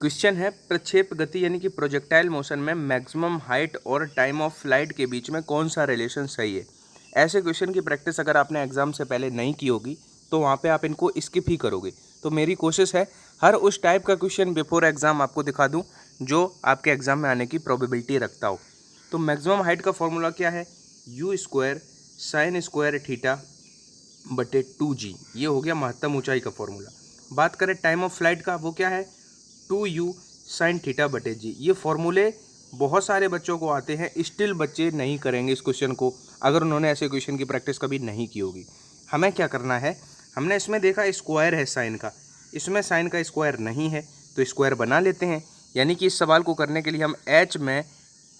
Question है प्रक्षेप गति यानी कि प्रोजेक्टाइल मोशन में मैक्सिमम हाइट और टाइम ऑफ फ्लाइट के बीच में कौन सा रिलेशन सही है। ऐसे क्वेश्चन की प्रैक्टिस अगर आपने एग्जाम से पहले नहीं की होगी तो वहाँ पे आप इनको स्किप ही करोगे। तो मेरी कोशिश है हर उस टाइप का क्वेश्चन बिफोर एग्जाम आपको दिखा दूँ जो आपके एग्जाम में आने की प्रोबेबिलिटी रखता हो। तो मैक्सिमम हाइट का फॉर्मूला क्या है, you square sine square theta बटे 2g। ये हो गया महत्तम ऊंचाई का फॉर्मूला। बात करें टाइम ऑफ फ्लाइट का, वो क्या है 2u साइन थीटा बटे जी। ये फॉर्मूले बहुत सारे बच्चों को आते हैं, स्टिल बच्चे नहीं करेंगे इस क्वेश्चन को अगर उन्होंने ऐसे क्वेश्चन की प्रैक्टिस कभी नहीं की होगी। हमें क्या करना है, हमने इसमें देखा स्क्वायर है साइन का, इसमें साइन का स्क्वायर नहीं है तो स्क्वायर बना लेते हैं। यानी कि इस सवाल को करने के लिए हम एच में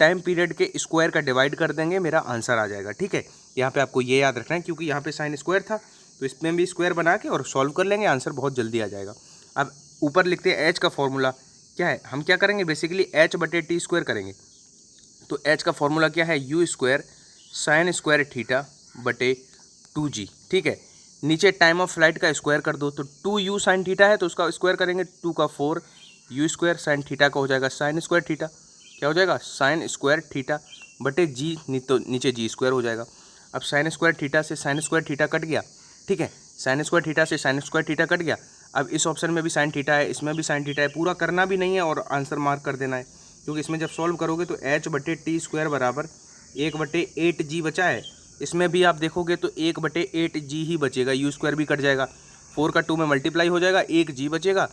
टाइम पीरियड के स्क्वायर का डिवाइड कर देंगे, मेरा आंसर आ जाएगा। ठीक है, यहाँ पे आपको ये याद रखना है क्योंकि यहाँ पे साइन स्क्वायर था तो इसमें भी स्क्वायर बना के और सॉल्व कर लेंगे, आंसर बहुत जल्दी आ जाएगा। अब ऊपर लिखते हैं एच का फॉर्मूला क्या है, हम क्या करेंगे बेसिकली एच बटे टी स्क्वायर करेंगे। तो एच का फॉर्मूला क्या है, you square sine square theta बटे 2g। ठीक है, नीचे टाइम ऑफ फ्लाइट का स्क्वायर कर दो तो 2u साइन थीटा है तो उसका स्क्वायर करेंगे 2 का 4, यू स्क्वायर साइन थीटा का हो जाएगा साइन स्क्वायर थीटा, क्या हो जाएगा साइन स्क्वायर थीटा बटे जी, तो नीचे जी स्क्वायर हो जाएगा। अब साइन स्क्वायर थीटा से साइन स्क्वायर थीटा कट गया। ठीक है, साइन स्क्वायर थीटा से साइन स्क्वायर थीटा कट गया। अब इस ऑप्शन में भी साइन थीटा है, इसमें भी साइन थीटा है, पूरा करना भी नहीं है और आंसर मार्क कर देना है क्योंकि इसमें जब सॉल्व करोगे तो एच बटे टी स्क्वायर बराबर 1/8g बचा है। इसमें भी आप देखोगे तो 1/8g ही बचेगा, यू स्क्वायर भी कट जाएगा, 4 का 2 में मल्टीप्लाई हो जाएगा, 1g बचेगा।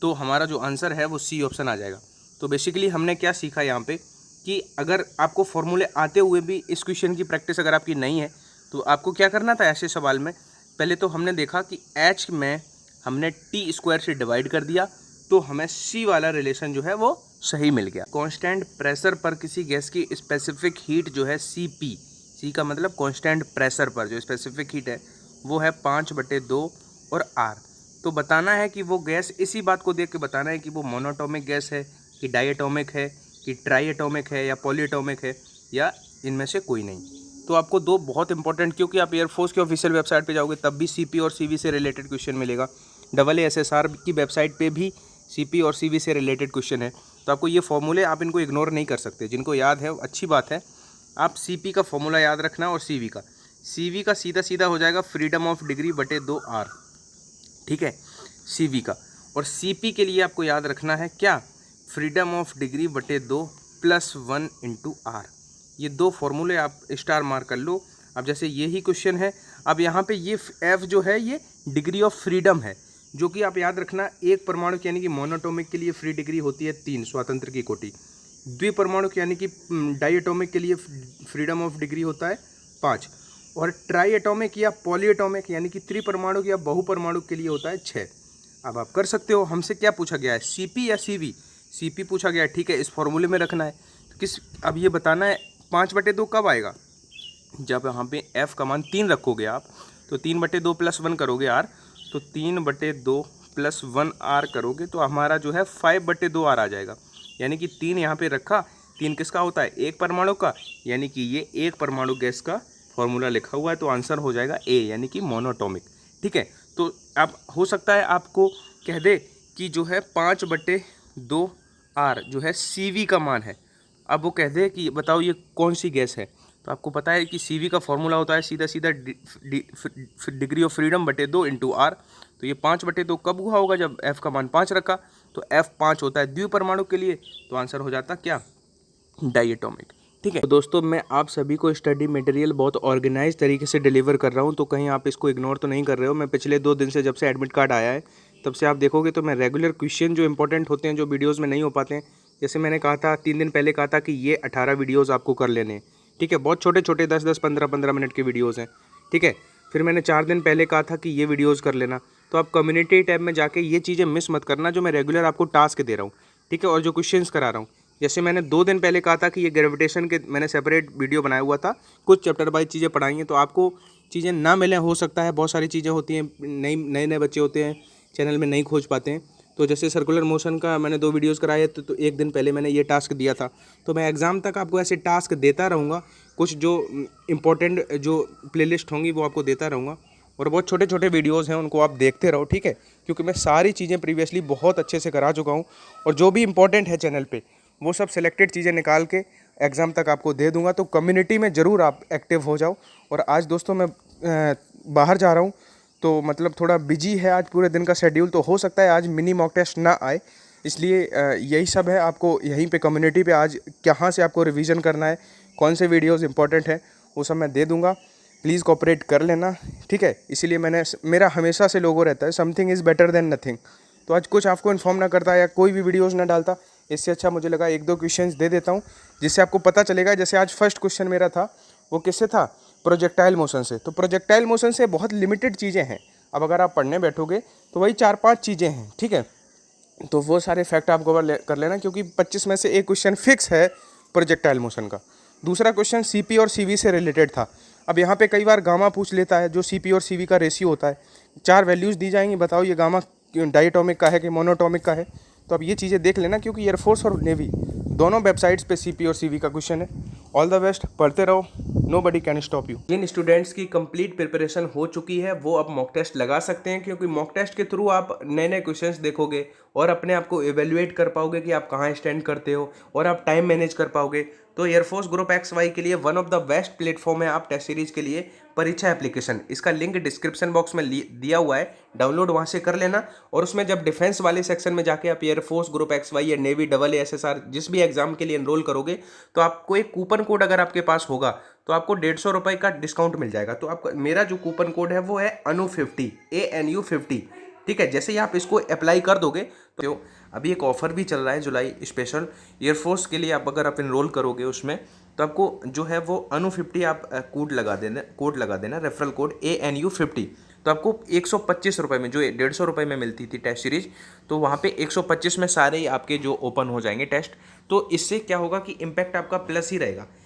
तो हमारा जो आंसर है वो सी ऑप्शन आ जाएगा। तो बेसिकली हमने क्या सीखा यहाँ पे कि अगर आपको फॉर्मूले आते हुए भी इस क्वेश्चन की प्रैक्टिस अगर आपकी नहीं है तो आपको क्या करना था ऐसे सवाल में, पहले तो हमने देखा कि एच में हमने टी स्क्वायर से डिवाइड कर दिया तो हमें सी वाला रिलेशन जो है वो सही मिल गया। कांस्टेंट प्रेशर पर किसी गैस की स्पेसिफिक हीट जो है सीपी, सी का मतलब कांस्टेंट प्रेशर पर जो स्पेसिफिक हीट है वो है 5/2 और आर। तो बताना है कि वो गैस, इसी बात को देख के बताना है कि वो मोनोटॉमिक गैस है कि डाइएटॉमिक है कि ट्राईएटॉमिक है या पॉलीएटॉमिक है या इनमें से कोई नहीं। तो आपको दो बहुत इंपॉर्टेंट, क्योंकि आप एयरफोर्स की ऑफिशियल वेबसाइट पे जाओगे तब भी सीपी और सीवी से रिलेटेड क्वेश्चन मिलेगा, AASSR की वेबसाइट पे भी सीपी और सीवी से रिलेटेड क्वेश्चन है। तो आपको ये फॉर्मूले आप इनको इग्नोर नहीं कर सकते, जिनको याद है अच्छी बात है। आप सीपी का फॉर्मूला याद रखना और सीवी का सीधा सीधा हो जाएगा फ्रीडम ऑफ डिग्री बटे 2r। ठीक है, सीवी का। और सीपी के लिए आपको याद रखना है क्या, फ्रीडम ऑफ डिग्री बटे 2 + 1 × r। ये दो फॉर्मूले आप स्टार मार्क कर लो। अब जैसे यही क्वेश्चन है, अब यहाँ पे ये एफ जो है ये डिग्री ऑफ फ्रीडम है, जो कि आप याद रखना एक परमाणु यानी कि मोनोटॉमिक के लिए फ्री डिग्री होती है 3 स्वातंत्र की कोटि, द्विपरमाणु यानी कि डाइएटॉमिक के लिए फ्रीडम ऑफ डिग्री होता है 5, और ट्राईएटॉमिक या पॉलीएटॉमिक यानी कि त्रिपरमाणु या बहुपरमाणु के लिए होता है 6। अब आप कर सकते हो, हमसे क्या पूछा गया है सीपी या सीवी, सीपी पूछा गया है। ठीक है, इस फॉर्मूले में रखना है तो किस, अब ये बताना है 5/2 कब आएगा, जब यहाँ पे f का मान 3 रखोगे आप तो 3/2 + 1 करोगे r, तो 3/2 + 1 r करोगे तो हमारा जो है 5/2 r आ जाएगा। यानी कि 3 यहाँ पे रखा, 3 किसका होता है, एक परमाणु का, यानी कि ये एक परमाणु गैस का फॉर्मूला लिखा हुआ है तो आंसर हो जाएगा ए यानी कि मोनोटॉमिक। ठीक है, तो आप हो सकता है आपको कह दे कि जो है 5/2 r जो है सीवी का मान है। अब वो कह दे कि बताओ ये कौन सी गैस है, तो आपको पता है कि सीवी का फॉर्मूला होता है सीधा सीधा डिग्री ऑफ फ्रीडम बटे 2 × r। तो ये 5/2 कब हुआ होगा, जब f का मान 5 रखा, तो f 5 होता है द्विपरमाणु के लिए, तो आंसर हो जाता क्या, डाइएटॉमिक। ठीक है, तो दोस्तों मैं आप सभी को स्टडी मटेरियल बहुत ऑर्गेनाइज तरीके से डिलीवर कर रहा हूँ, तो कहीं आप इसको इग्नोर तो नहीं कर रहे हो। मैं पिछले 2 दिन से, जब से एडमिट कार्ड आया है तब से आप देखोगे तो मैं रेगुलर क्वेश्चन जो इंपॉर्टेंट होते हैं, जो वीडियोज़ में नहीं हो पाते हैं, जैसे मैंने कहा था 3 दिन पहले कहा था कि ये 18 वीडियोज़ आपको कर लेने हैं। ठीक है, बहुत छोटे छोटे 10-10, 15-15 मिनट के वीडियोज़ हैं। ठीक है, फिर मैंने 4 दिन पहले कहा था कि ये वीडियोज़ कर लेना। तो आप कम्युनिटी टैब में जाके ये चीज़ें मिस मत करना, जो मैं रेगुलर आपको टास्क दे रहा हूँ। ठीक है, और जो क्वेश्चंस करा रहा हूँ, जैसे मैंने 2 दिन पहले कहा था कि ये ग्रेविटेशन के मैंने सेपरेट वीडियो बनाया हुआ था, कुछ चैप्टर वाइज चीज़ें पढ़ाई हैं, तो आपको चीज़ें ना मिलें, हो सकता है बहुत सारी चीज़ें होती हैं, नए नए बच्चे होते हैं चैनल में नहीं खोज पाते हैं। तो जैसे सर्कुलर मोशन का मैंने 2 वीडियोज़ कराए तो 1 दिन पहले मैंने ये टास्क दिया था। तो मैं एग्ज़ाम तक आपको ऐसे टास्क देता रहूँगा, कुछ जो इम्पोर्टेंट जो प्लेलिस्ट होंगी वो आपको देता रहूँगा। और बहुत छोटे छोटे वीडियोज़ हैं, उनको आप देखते रहो, ठीक है, क्योंकि मैं सारी चीज़ें प्रीवियसली बहुत अच्छे से करा चुका हूँ और जो भी इंपॉर्टेंट है चैनल पे वो सब सिलेक्टेड चीज़ें निकाल के एग्ज़ाम तक आपको दे दूंगा। तो कम्युनिटी में ज़रूर आप एक्टिव हो जाओ। और आज दोस्तों मैं बाहर जा रहा हूँ, तो मतलब थोड़ा बिजी है आज पूरे दिन का शेड्यूल, तो हो सकता है आज मिनी मॉक टेस्ट ना आए, इसलिए यही सब है। आपको यहीं पे कम्युनिटी पे आज कहाँ से आपको रिवीजन करना है, कौन से वीडियोस इंपॉर्टेंट हैं, वो सब मैं दे दूंगा। प्लीज़ कोऑपरेट कर लेना, ठीक है। इसीलिए मेरा हमेशा से लोगो रहता है, something is better than nothing. तो आज कुछ आपको इन्फॉर्म ना करता या कोई भी वीडियोज़ ना डालता, इससे अच्छा मुझे लगा 1-2 क्वेश्चंस दे देता हूँ, जिससे आपको पता चलेगा। जैसे आज फर्स्ट क्वेश्चन मेरा था, वो किससे था? प्रोजेक्टाइल मोशन से। तो प्रोजेक्टाइल मोशन से बहुत लिमिटेड चीज़ें हैं। अब अगर आप पढ़ने बैठोगे तो वही 4-5 चीज़ें हैं, ठीक है। तो वो सारे फैक्ट आप कवर कर लेना, क्योंकि 25 में से एक क्वेश्चन फिक्स है प्रोजेक्टाइल मोशन का। दूसरा क्वेश्चन सीपी और सीवी से रिलेटेड था। अब यहाँ पे कई बार गामा पूछ लेता है, जो सीपी और सीवी का रेशियो होता है। 4 वैल्यूज़ दी जाएंगी, बताओ ये गामा डाइटोमिक का है कि मोनोटोमिक का है। तो अब ये चीज़ें देख लेना, क्योंकि एयरफोर्स और नेवी दोनों वेबसाइट्स पे सीपी और सीवी का क्वेश्चन है। ऑल द बेस्ट, पढ़ते रहो, नोबडी कैन स्टॉप यू। जिन स्टूडेंट्स की कंप्लीट प्रिपरेशन हो चुकी है वो अब मॉक टेस्ट लगा सकते हैं, क्योंकि मॉक टेस्ट के थ्रू आप नए नए क्वेश्चंस देखोगे और अपने आप को इवेल्युएट कर पाओगे कि आप कहाँ स्टैंड करते हो, और आप टाइम मैनेज कर पाओगे। तो एयरफोर्स ग्रुप XY के लिए one of the best platform है आप टेस्ट सीरीज के लिए, परीक्षा एप्लीकेशन। इसका लिंक डिस्क्रिप्शन बॉक्स में दिया हुआ है, डाउनलोड वहाँ से कर लेना। और उसमें जब डिफेंस वाले सेक्शन में जाके आप एयरफोर्स ग्रुप XY या नेवी AA SSR जिस भी एग्जाम के लिए एनरोल करोगे, तो आपको एक कूपन कोड अगर आपके पास होगा तो आपको 150 रुपये का डिस्काउंट मिल जाएगा। तो आपका मेरा जो कूपन कोड है वो है ANU50, ANU50, ठीक है। जैसे ही आप इसको अप्लाई कर दोगे तो अभी एक ऑफर भी चल रहा है जुलाई स्पेशल एयरफोर्स के लिए। आप अगर आप इनरोल करोगे उसमें, तो आपको जो है वो ANU50 आप कोड लगा देना रेफरल कोड ANU50। तो आपको 125 रुपये में, जो 150 रुपये में मिलती थी टेस्ट सीरीज, तो वहाँ पे 125 में सारे ही आपके जो ओपन हो जाएंगे टेस्ट। तो इससे क्या होगा कि इम्पैक्ट आपका प्लस ही रहेगा।